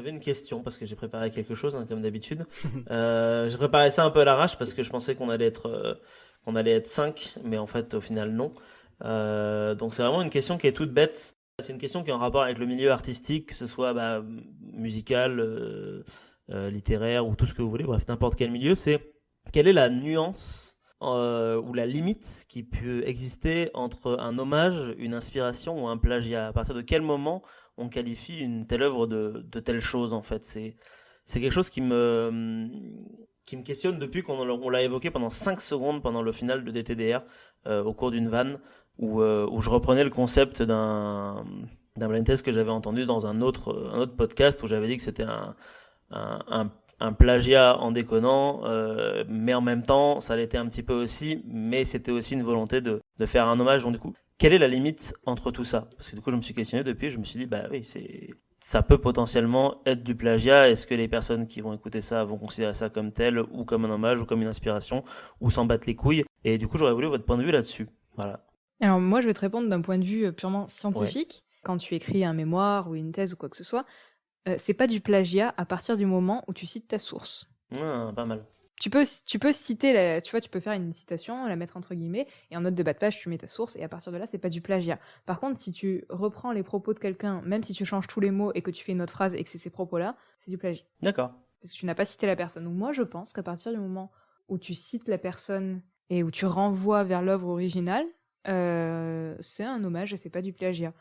j'avais une question parce que j'ai préparé quelque chose, hein, comme d'habitude. J'ai préparé ça un peu à l'arrache parce que je pensais qu'on allait être 5, mais en fait, au final, non. Donc c'est vraiment une question qui est toute bête. C'est une question qui est en rapport avec le milieu artistique, que ce soit musical, littéraire ou tout ce que vous voulez, bref, n'importe quel milieu. C'est quelle est la nuance ou la limite qui peut exister entre un hommage, une inspiration ou un plagiat? À partir de quel moment on qualifie une telle œuvre de telle chose, en fait? C'est quelque chose qui me questionne depuis on l'a évoqué pendant 5 secondes pendant le final de DTDR, au cours d'une vanne où je reprenais le concept d'un blind test que j'avais entendu dans un autre podcast où j'avais dit que c'était un plagiat en déconnant, mais en même temps, ça l'était un petit peu aussi, mais c'était aussi une volonté de faire un hommage. Donc du coup, quelle est la limite entre tout ça? Parce que du coup, je me suis questionné depuis, je me suis dit, bah oui, ça peut potentiellement être du plagiat. Est-ce que les personnes qui vont écouter ça vont considérer ça comme tel, ou comme un hommage, ou comme une inspiration, ou s'en battre les couilles? Et du coup, j'aurais voulu votre point de vue là-dessus. Voilà. Alors moi, je vais te répondre d'un point de vue purement Ouais. scientifique. Quand tu écris un mémoire ou une thèse ou quoi que ce soit, c'est pas du plagiat à partir du moment où tu cites ta source. Ah, pas mal. Tu peux citer, tu vois, tu peux faire une citation, la mettre entre guillemets, et en note de bas de page, tu mets ta source, et à partir de là, c'est pas du plagiat. Par contre, si tu reprends les propos de quelqu'un, même si tu changes tous les mots et que tu fais une autre phrase et que c'est ces propos-là, c'est du plagiat. D'accord. Parce que tu n'as pas cité la personne. Donc moi, je pense qu'à partir du moment où tu cites la personne et où tu renvoies vers l'œuvre originale, c'est un hommage et c'est pas du plagiat.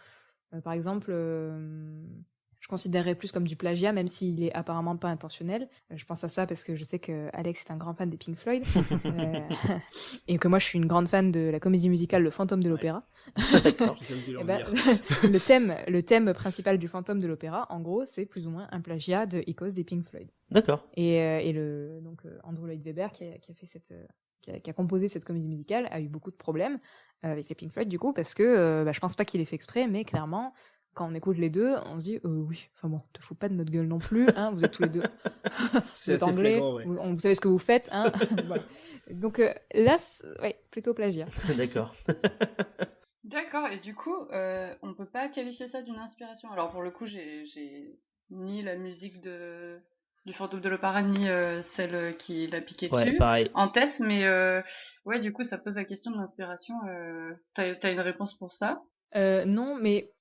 Par exemple, je considérerais plus comme du plagiat, même s'il est apparemment pas intentionnel. Je pense à ça parce que je sais que Alex est un grand fan des Pink Floyd, et que moi je suis une grande fan de la comédie musicale Le Fantôme de l'Opéra. D'accord. Je viens de Eh leur ben, dire. le thème principal du Fantôme de l'Opéra, en gros, c'est plus ou moins un plagiat de Icos des Pink Floyd. D'accord. Et donc Andrew Lloyd Webber qui a fait qui a composé cette comédie musicale a eu beaucoup de problèmes avec les Pink Floyd du coup parce que je pense pas qu'il ait fait exprès, mais clairement quand on écoute les deux, on se dit oui, enfin bon, te fous pas de notre gueule non plus, hein, vous êtes tous les deux, vous C'est êtes assez anglais, flagrant, ouais. vous savez ce que vous faites, hein. Voilà. Donc là, ouais, plutôt plagiat. D'accord. D'accord, et du coup, on peut pas qualifier ça d'une inspiration. Alors pour le coup, j'ai ni la musique du Fantôme de l'Opéra, ni celle qui l'a piqué Ouais, dessus pareil. en tête, mais ouais, du coup, ça pose la question de l'inspiration. T'as une réponse pour ça? Non, mais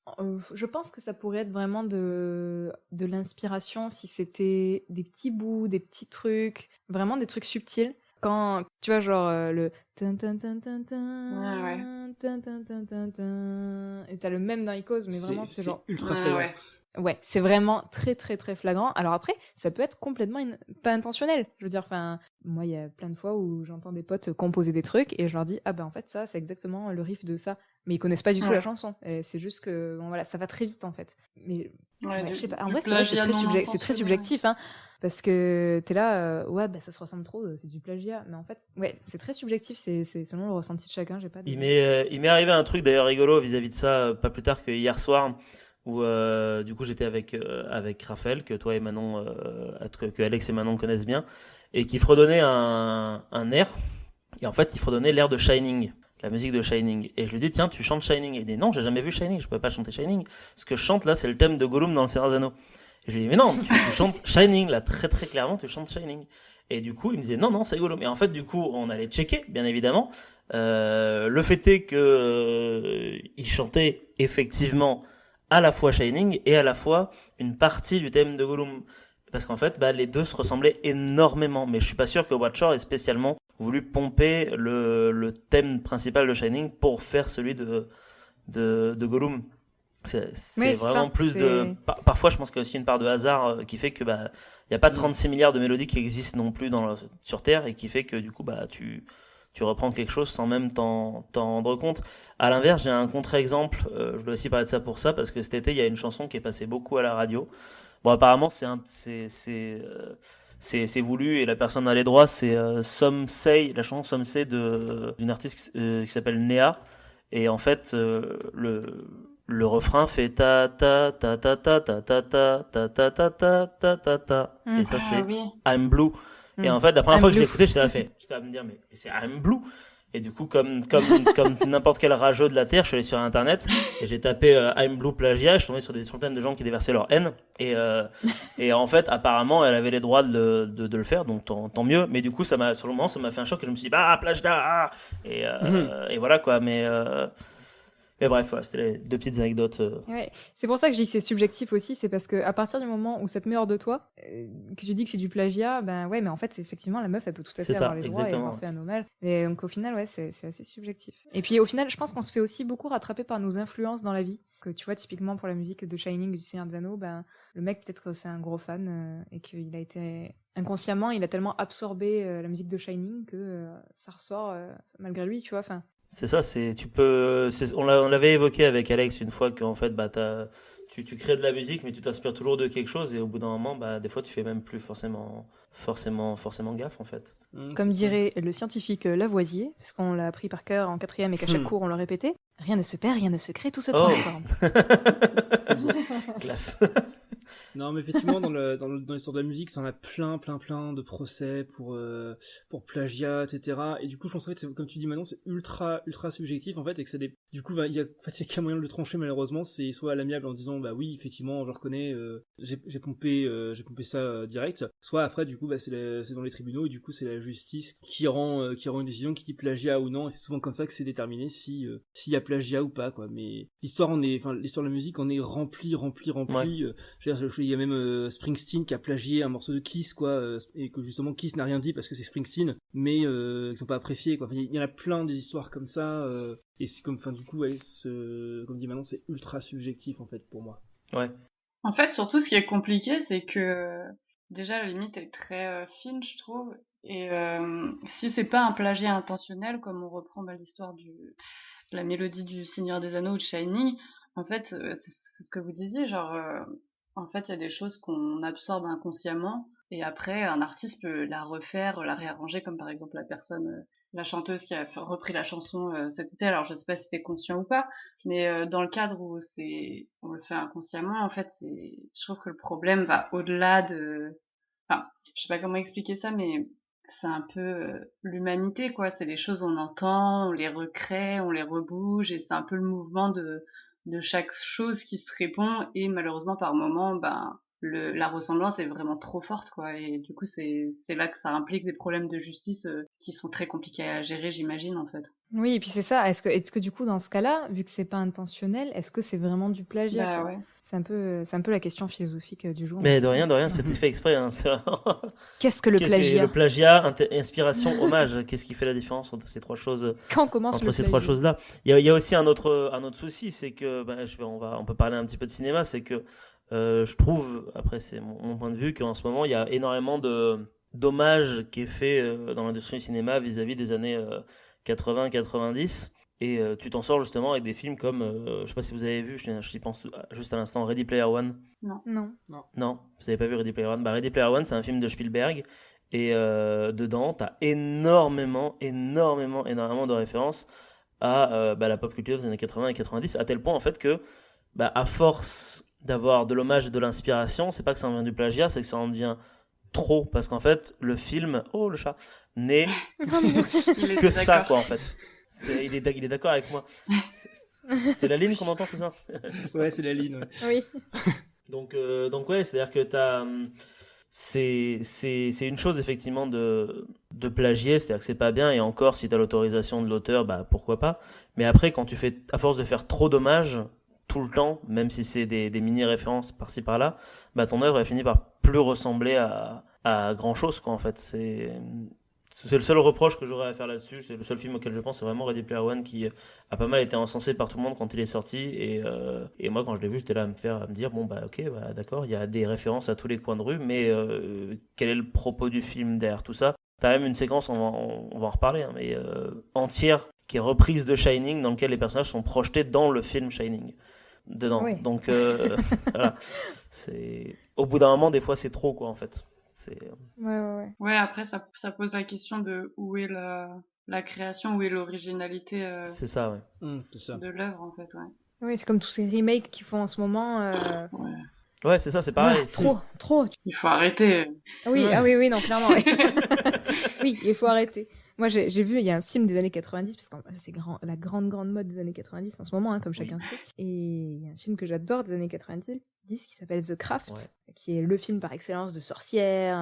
je pense que ça pourrait être vraiment de l'inspiration si c'était des petits bouts, des petits trucs, vraiment des trucs subtils. Quand, tu vois, genre le tin tin tin tin tin, Ouais. tin tin tin tin tin, et t'as le même dans Icos, mais vraiment c'est genre... ultra Ouais, flagrant. ouais. Ouais, c'est vraiment très très très flagrant. Alors après, ça peut être complètement pas intentionnel. Je veux dire, enfin, moi il y a plein de fois où j'entends des potes composer des trucs et je leur dis ah ben en fait ça c'est exactement le riff de ça, mais ils connaissent pas du tout Ouais. la chanson. Et c'est juste que bon voilà, ça va très vite en fait. Mais Ouais, je sais pas. En du vrai, c'est vrai que plagiat non c'est très intentionnel. subjectif, hein, parce que t'es là, ouais, bah ça se ressemble trop, c'est du plagiat. Mais en fait, ouais, c'est très subjectif, c'est selon le ressenti de chacun. J'ai pas de... Il m'est arrivé un truc d'ailleurs rigolo vis-à-vis de ça, pas plus tard que hier soir, où du coup j'étais avec Raphaël, que toi et Manon, que Alex et Manon connaissent bien, et qui fredonnait un air, et en fait il fredonnait l'air de Shining, la musique de Shining. Et je lui dis tiens tu chantes Shining, et il dit non j'ai jamais vu Shining, je peux pas chanter Shining, ce que je chante là c'est le thème de Gollum dans le Seigneur des Anneaux. Et je lui dis mais non tu chantes Shining là, très très clairement tu chantes Shining. Et du coup il me disait non c'est Gollum. Et en fait du coup on allait checker bien évidemment. Le fait est que il chantait effectivement à la fois Shining et à la fois une partie du thème de Gollum, parce qu'en fait les deux se ressemblaient énormément, mais je suis pas sûr que Watcher ait spécialement voulu pomper le thème principal de Shining pour faire celui de Gollum. C'est vraiment plus de... Parfois, je pense qu'il y a aussi une part de hasard qui fait que y a pas 36 milliards de mélodies qui existent non plus sur Terre, et qui fait que du coup tu reprends quelque chose sans même t'en rendre compte. À l'inverse, j'ai un contre-exemple, je dois aussi parler de ça pour ça, parce que cet été, il y a une chanson qui est passée beaucoup à la radio. Bon, apparemment, c'est voulu, et la personne a les droits, c'est Some Say, la chanson Some Say d'une artiste qui s'appelle Nea. Et en fait, le refrain fait ta ta ta ta ta ta ta ta ta ta ta ta ta ta ta. Et ça, c'est oui. I'm Blue. Et en fait, la première fois que je l'ai écouté, j'étais à me dire, mais c'est I'm Blue. Et du coup, comme n'importe quel rageux de la Terre, je suis allé sur Internet et j'ai tapé I'm Blue plagiat. Je suis tombé sur des centaines de gens qui déversaient leur haine. Et en fait, apparemment, elle avait les droits de le faire, donc tant mieux. Mais du coup, sur le moment, ça m'a fait un choc et je me suis dit, bah, plagiat, ah et voilà quoi. Mais bref, voilà, c'était les deux petites anecdotes. Ouais. C'est pour ça que je dis que c'est subjectif aussi, c'est parce que à partir du moment où ça te met hors de toi, que tu dis que c'est du plagiat, ben ouais, mais en fait, c'est effectivement, la meuf, elle peut tout à fait avoir les droits et avoir fait un hommage. Et donc au final, ouais, c'est assez subjectif. Et puis au final, je pense qu'on se fait aussi beaucoup rattraper par nos influences dans la vie. Que tu vois, typiquement pour la musique de Shining du Seigneur des Anneaux, ben le mec, peut-être que c'est un gros fan et qu'il a été inconsciemment, il a tellement absorbé la musique de Shining que ça ressort malgré lui, tu vois, enfin. C'est ça, on l'avait évoqué avec Alex une fois qu'en fait, bah, tu crées de la musique, mais tu t'inspires toujours de quelque chose, et au bout d'un moment, bah, des fois, tu fais même plus forcément gaffe, en fait. Comme dirait le scientifique Lavoisier, parce qu'on l'a appris par cœur en 4e et qu'à chaque cours, on le répétait, rien ne se perd, rien ne se crée, tout se transforme. Classe. Non, mais effectivement, dans l'histoire de la musique, ça en a plein de procès pour plagiat, etc. Et du coup, je pense en fait, comme tu dis Manon, c'est ultra subjectif en fait, et que du coup, il y a qu'un moyen de le trancher malheureusement, c'est soit à l'amiable en disant bah oui, effectivement, je reconnais, j'ai pompé ça direct, soit après du coup, bah c'est dans les tribunaux et du coup c'est la justice qui rend une décision qui dit plagiat ou non, et c'est souvent comme ça que c'est déterminé s'il y a plagiat ou pas quoi. Mais l'histoire de la musique en est remplie. Il y a même Springsteen qui a plagié un morceau de Kiss quoi, et que justement Kiss n'a rien dit parce que c'est Springsteen, mais ils sont pas appréciés quoi. Enfin, il y en a plein des histoires comme ça, et c'est comme, enfin du coup, ouais, comme dit Manon, c'est ultra subjectif en fait pour moi. Ouais. En fait, surtout ce qui est compliqué, c'est que déjà la limite est très fine, je trouve, et si c'est pas un plagiat intentionnel, comme on reprend l'histoire de la mélodie du Seigneur des Anneaux ou de Shining, en fait, c'est ce que vous disiez, genre. En fait, il y a des choses qu'on absorbe inconsciemment et après, un artiste peut la refaire, la réarranger, comme par exemple la chanteuse qui a repris la chanson cet été. Alors, je sais pas si c'était conscient ou pas, mais dans le cadre où on le fait inconsciemment, en fait, je trouve que le problème va au-delà enfin, je sais pas comment expliquer ça, mais c'est un peu l'humanité, quoi. C'est les choses on entend, on les recrée, on les rebouge et c'est un peu le mouvement de chaque chose qui se répond, et malheureusement par moment ben la ressemblance est vraiment trop forte quoi, et du coup c'est là que ça implique des problèmes de justice qui sont très compliqués à gérer, j'imagine en fait. Oui, et puis c'est ça, est-ce que du coup dans ce cas-là, vu que c'est pas intentionnel, est-ce que c'est vraiment du plagiat Bah ouais. C'est un peu la question philosophique du jour. Mais de rien, c'était fait exprès. Hein. Qu'est-ce que le plagiat ? Le plagiat, inspiration, hommage. Qu'est-ce qui fait la différence entre ces trois choses ? Quand commence entre le ces plagiat ? trois choses-là. Il y a aussi un autre souci, c'est que on peut parler un petit peu de cinéma, c'est que je trouve, après c'est mon point de vue, qu'en ce moment il y a énormément d'hommages qui est fait dans l'industrie du cinéma vis-à-vis des années 80-90. Et tu t'en sors justement avec des films comme, je sais pas si vous avez vu, j'y pense juste à l'instant, Ready Player One. Non, vous avez pas vu Ready Player One. Bah, Ready Player One, c'est un film de Spielberg, et dedans, t'as énormément de références à la pop culture des années 80 et 90, à tel point en fait que, à force d'avoir de l'hommage et de l'inspiration, c'est pas que ça en vient du plagiat, c'est que ça en devient trop, parce qu'en fait, le film, oh le chat, n'est que ça quoi en fait. Il est d'accord avec moi. C'est la ligne qu'on entend, c'est ça ? Ouais, c'est la ligne. Ouais. Oui. Donc ouais, c'est-à-dire que c'est une chose effectivement de plagier, c'est-à-dire que c'est pas bien, et encore si t'as l'autorisation de l'auteur, pourquoi pas. Mais après, quand tu fais, à force de faire trop d'hommages tout le temps, même si c'est des mini-références par-ci par-là, ton œuvre elle finit par plus ressembler à grand-chose quoi en fait. C'est le seul reproche que j'aurais à faire là-dessus. C'est le seul film auquel je pense, c'est vraiment Ready Player One, qui a pas mal été encensé par tout le monde quand il est sorti. Et moi, quand je l'ai vu, j'étais là à me dire, ok, d'accord, il y a des références à tous les coins de rue, mais quel est le propos du film derrière tout ça ? T'as même une séquence, on va en reparler, hein, mais entière, qui est reprise de Shining, dans lequel les personnages sont projetés dans le film Shining. Dedans. Oui. Donc, voilà. Au bout d'un moment, des fois, c'est trop, quoi, en fait. Ouais. Après ça pose la question de où est la création, où est l'originalité c'est ça, ouais. C'est ça. de l'œuvre en fait, ouais. Oui, c'est comme tous ces remakes qu'ils font en ce moment. Ouais, c'est ça, c'est pareil. Trop. Il faut arrêter. Oui, oui, non, clairement. Oui, il faut arrêter. Moi, j'ai vu, il y a un film des années 90, parce que c'est la grande mode des années 90 en ce moment, hein, comme chacun sait. Et il y a un film que j'adore des années 90 qui s'appelle The Craft, qui est le film par excellence de sorcière,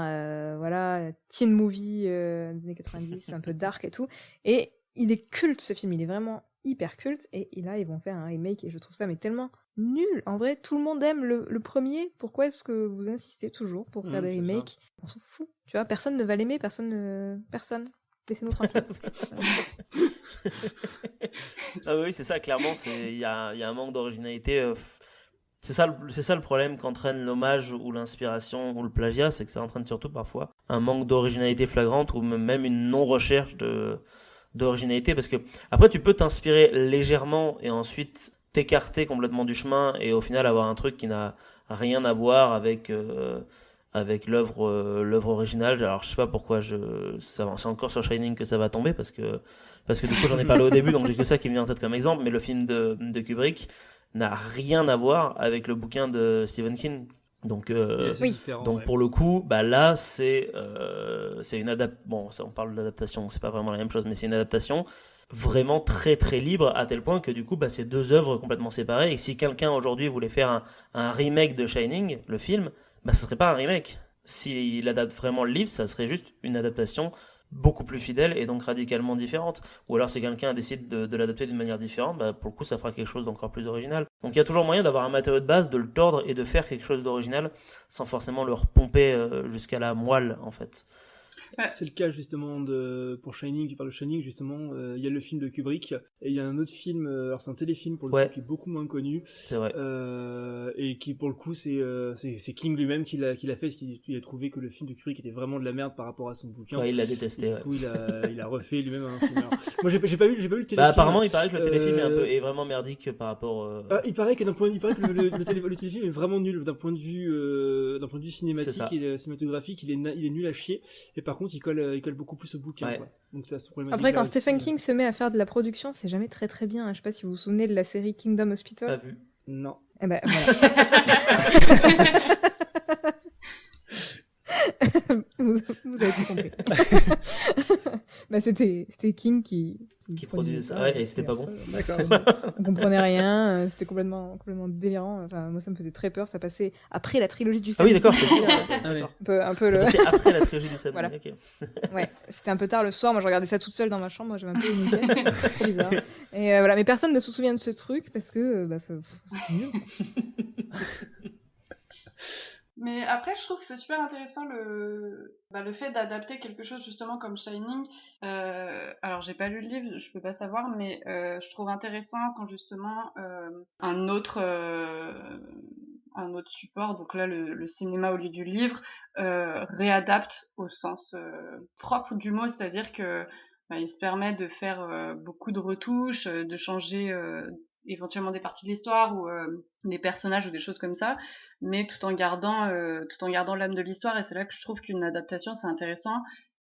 voilà, teen movie des années 90, un peu dark et tout. Et il est culte, ce film, il est vraiment hyper culte. Et là, ils vont faire un remake, et je trouve ça mais tellement nul. En vrai, tout le monde aime le premier. Pourquoi est-ce que vous insistez toujours pour faire des remakes? On s'en fout. Tu vois, personne ne va l'aimer, personne. Laissez-nous tranquilles. Ah oui, c'est ça, clairement, il y a un manque d'originalité. C'est ça le problème qu'entraîne l'hommage ou l'inspiration ou le plagiat, c'est que ça entraîne surtout parfois un manque d'originalité flagrante ou même une non-recherche d'originalité, parce que après tu peux t'inspirer légèrement et ensuite t'écarter complètement du chemin et au final avoir un truc qui n'a rien à voir avec l'œuvre originale. Alors je sais pas pourquoi c'est encore sur Shining que ça va tomber, parce que du coup j'en ai parlé au début, donc j'ai que ça qui me vient en tête comme exemple, mais le film de Kubrick n'a rien à voir avec le bouquin de Stephen King. Donc pour le coup, bah là c'est une bon, ça, on parle d'adaptation, c'est pas vraiment la même chose, mais c'est une adaptation vraiment très très libre, à tel point que du coup bah c'est deux œuvres complètement séparées, et si quelqu'un aujourd'hui voulait faire un remake de Shining, le film, bah ce serait pas un remake. S'il adapte vraiment le livre, ça serait juste une adaptation beaucoup plus fidèle et donc radicalement différente. Ou alors si quelqu'un décide de l'adapter d'une manière différente, bah pour le coup ça fera quelque chose d'encore plus original. Donc il y a toujours moyen d'avoir un matériau de base, de le tordre et de faire quelque chose d'original sans forcément le repomper jusqu'à la moelle en fait. C'est le cas justement pour Shining, tu parles de Shining justement, il y a le film de Kubrick et il y a un autre film, alors c'est un téléfilm pour le coup qui est beaucoup moins connu, c'est vrai, et qui pour le coup c'est King lui-même qui l'a fait, parce qu'il a trouvé que le film de Kubrick était vraiment de la merde par rapport à son bouquin. Il l'a détesté. Et du coup il a refait lui-même un film. Alors, moi j'ai pas vu le téléfilm. Bah apparemment il paraît que le téléfilm est vraiment merdique par rapport. Il paraît que le téléfilm est vraiment nul d'un point de vue cinématique et cinématographique, il est nul à chier. Et par contre, il colle beaucoup plus au bouquin, quoi. Donc ça, c'est problématique. Après, quand Stephen King se met à faire de la production, c'est jamais très très bien. Je sais pas si vous vous souvenez de la série Kingdom Hospital. Pas vu. Non. Eh ben, voilà. vous avez tout compris. Bah, c'était King qui produisait ça, et c'était pas bon. D'accord. On comprenait rien, c'était complètement délirant. Enfin, moi, ça me faisait très peur. Ça passait après la trilogie du Sable. Ah oui, d'accord, c'est un peu le. C'est après la trilogie du Sable. Voilà. Okay. Ouais, c'était un peu tard le soir. Moi, je regardais ça toute seule dans ma chambre. Moi, j'avais un peu une idée. C'est bizarre. Et voilà, mais personne ne se souvient de ce truc parce que c'est nul. Mais après, je trouve que c'est super intéressant le fait d'adapter quelque chose justement comme Shining. Alors, j'ai pas lu le livre, je peux pas savoir, mais je trouve intéressant quand justement un autre support, donc là le cinéma au lieu du livre, réadapte au sens propre du mot, c'est-à-dire que il se permet de faire beaucoup de retouches, de changer éventuellement des parties de l'histoire ou des personnages ou des choses comme ça, mais tout en gardant l'âme de l'histoire. Et c'est là que je trouve qu'une adaptation c'est intéressant,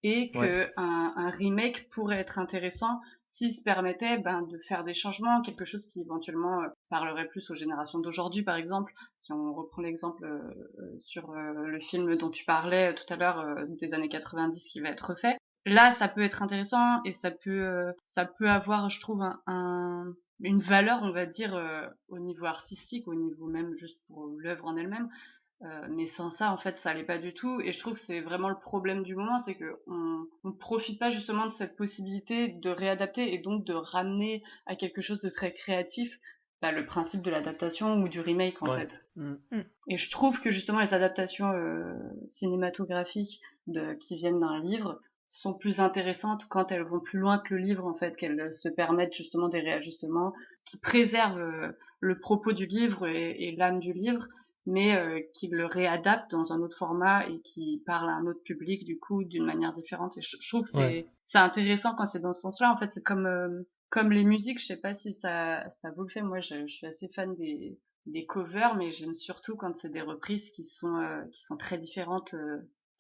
et que un remake pourrait être intéressant s'il se permettait de faire des changements, quelque chose qui éventuellement parlerait plus aux générations d'aujourd'hui. Par exemple, si on reprend l'exemple sur le film dont tu parlais tout à l'heure des années 90 qui va être refait, là ça peut être intéressant et ça peut avoir, je trouve, une valeur, on va dire, au niveau artistique, au niveau même juste pour l'œuvre en elle-même. Mais sans ça, en fait, ça allait pas du tout. Et je trouve que c'est vraiment le problème du moment, c'est que on profite pas justement de cette possibilité de réadapter et donc de ramener à quelque chose de très créatif le principe de l'adaptation ou du remake, en fait. Et je trouve que justement les adaptations cinématographiques qui viennent d'un livre sont plus intéressantes quand elles vont plus loin que le livre, en fait, qu'elles se permettent justement des réajustements qui préservent le propos du livre et l'âme du livre, mais qui le réadaptent dans un autre format et qui parlent à un autre public, du coup, d'une manière différente. Et je trouve que c'est intéressant quand c'est dans ce sens-là. En fait, c'est comme les musiques, je sais pas si ça vous le fait. Moi, je suis assez fan des covers, mais j'aime surtout quand c'est des reprises qui sont très différentes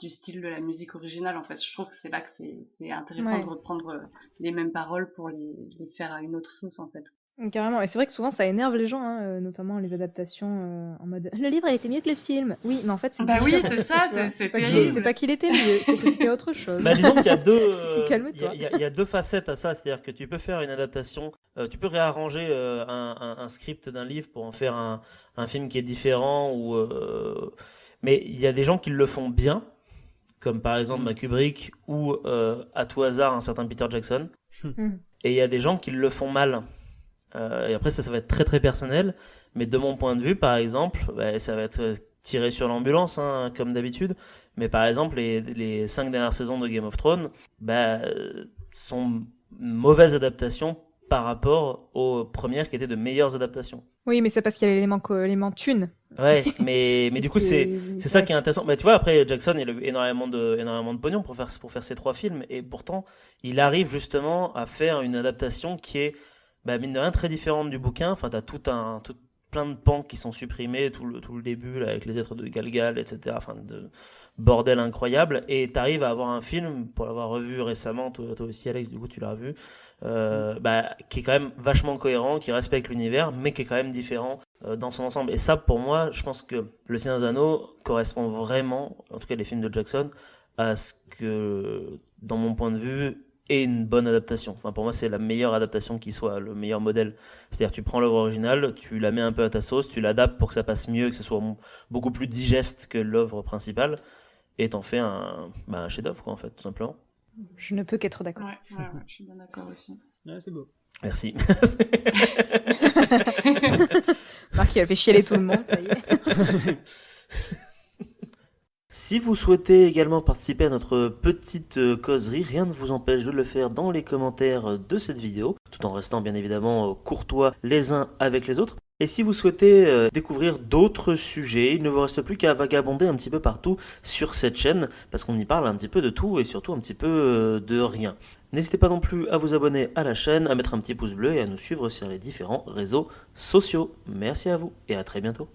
du style de la musique originale. En fait, je trouve que c'est là que c'est intéressant de reprendre les mêmes paroles pour les faire à une autre sauce, en fait. Carrément, et c'est vrai que souvent ça énerve les gens, hein, notamment les adaptations en mode le livre a été mieux que le film. Oui, mais en fait c'est Bah oui, différent, c'est ça, tu vois. c'est pas terrible. c'est pas qu'il était mieux, c'est que c'était autre chose. Bah, disons qu'il y a Calme-toi. il y a deux facettes à ça, c'est-à-dire que tu peux faire une adaptation, tu peux réarranger un script d'un livre pour en faire un film qui est différent mais il y a des gens qui le font bien, comme par exemple Kubrick ou à tout hasard un certain Peter Jackson, Mm. et il y a des gens qui le font mal. Et après ça va être très très personnel, mais de mon point de vue par exemple, bah, ça va être tiré sur l'ambulance hein, comme d'habitude, mais par exemple les 5 dernières saisons de Game of Thrones bah, sont mauvaises adaptations par rapport aux premières qui étaient de meilleures adaptations. Oui, mais c'est parce qu'il y a l'élément thune. Ouais, mais du coup c'est ça ouais. qui est intéressant. Mais tu vois après Jackson il a eu énormément de pognon pour faire ces 3 films et pourtant il arrive justement à faire une adaptation qui est bah, mine de rien très différente du bouquin. Enfin t'as tout plein de pans qui sont supprimés, tout le début là, avec les êtres de Galgal, etc. Enfin de bordel incroyable et t'arrives à avoir un film pour l'avoir revu récemment, toi aussi Alex, du coup tu l'as revu, bah qui est quand même vachement cohérent, qui respecte l'univers, mais qui est quand même différent dans son ensemble. Et ça, pour moi, je pense que Le Seigneur des Anneaux correspond vraiment, en tout cas les films de Jackson, à ce que, dans mon point de vue, est une bonne adaptation. Enfin, pour moi, c'est la meilleure adaptation qui soit, le meilleur modèle. C'est-à-dire, tu prends l'œuvre originale, tu la mets un peu à ta sauce, tu l'adaptes pour que ça passe mieux, que ce soit beaucoup plus digeste que l'œuvre principale, et t'en fais un chef-d'œuvre, quoi, en fait, tout simplement. Je ne peux qu'être d'accord. Ouais, je suis bien d'accord aussi. Ouais, c'est beau. Merci. Marc, il a fait chialer tout le monde, ça y est. Si vous souhaitez également participer à notre petite causerie, rien ne vous empêche de le faire dans les commentaires de cette vidéo, tout en restant bien évidemment courtois les uns avec les autres. Et si vous souhaitez découvrir d'autres sujets, il ne vous reste plus qu'à vagabonder un petit peu partout sur cette chaîne, parce qu'on y parle un petit peu de tout et surtout un petit peu de rien. N'hésitez pas non plus à vous abonner à la chaîne, à mettre un petit pouce bleu et à nous suivre sur les différents réseaux sociaux. Merci à vous et à très bientôt.